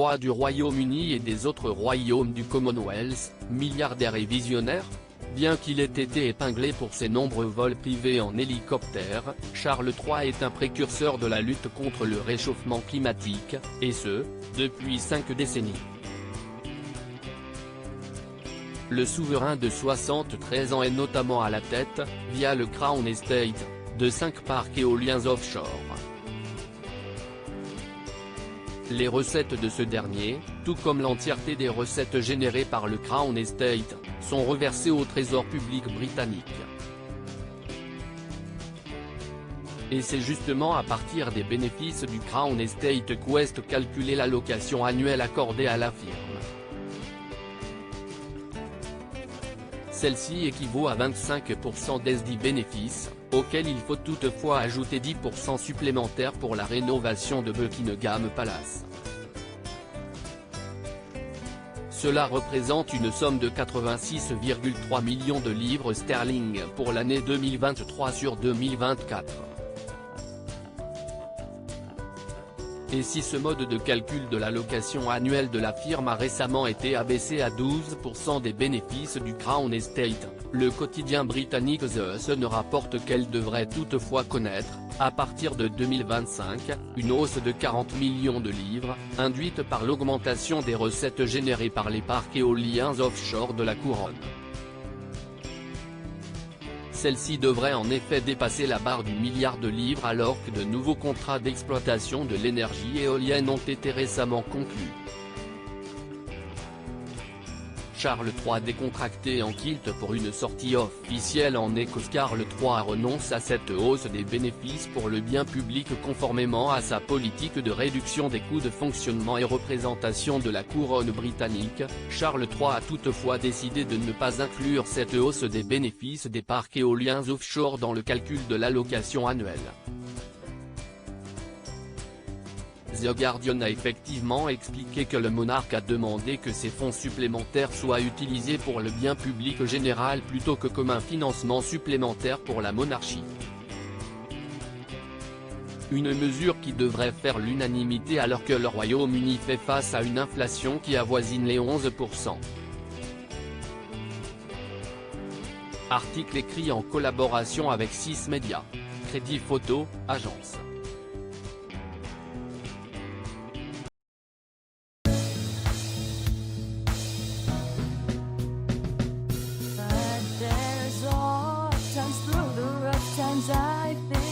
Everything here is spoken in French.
roi du Royaume-Uni et des autres royaumes du Commonwealth, milliardaire et visionnaire? Bien qu'il ait été épinglé pour ses nombreux vols privés en hélicoptère, Charles III est un précurseur de la lutte contre le réchauffement climatique, et ce, depuis 5 décennies. Le souverain de 73 ans est notamment à la tête, via le Crown Estate, de 5 parcs éoliens offshore. Les recettes de ce dernier, tout comme l'entièreté des recettes générées par le Crown Estate, sont reversées au trésor public britannique. Et c'est justement à partir des bénéfices du Crown Estate qu'est calculée l'allocation annuelle accordée à la firme. Celle-ci équivaut à 25% des bénéfices, auxquels il faut toutefois ajouter 10% supplémentaires pour la rénovation de Buckingham Palace. Cela représente une somme de 86,3 millions de livres sterling pour l'année 2023 sur 2024. Et si ce mode de calcul de l'allocation annuelle de la firme a récemment été abaissé à 12% des bénéfices du Crown Estate, le quotidien britannique The Sun rapporte qu'elle devrait toutefois connaître, à partir de 2025, une hausse de 40 millions de livres, induite par l'augmentation des recettes générées par les parcs éoliens offshore de la couronne. Celle-ci devrait en effet dépasser la barre du milliard de livres alors que de nouveaux contrats d'exploitation de l'énergie éolienne ont été récemment conclus. Charles III décontracté en kilt pour une sortie officielle en Écosse. Charles III renonce à cette hausse des bénéfices pour le bien public conformément à sa politique de réduction des coûts de fonctionnement et représentation de la couronne britannique. Charles III a toutefois décidé de ne pas inclure cette hausse des bénéfices des parcs éoliens offshore dans le calcul de l'allocation annuelle. The Guardian a effectivement expliqué que le monarque a demandé que ces fonds supplémentaires soient utilisés pour le bien public général plutôt que comme un financement supplémentaire pour la monarchie. Une mesure qui devrait faire l'unanimité alors que le Royaume-Uni fait face à une inflation qui avoisine les 11%. Article écrit en collaboration avec 6 médias. Crédit photo, agence. I've been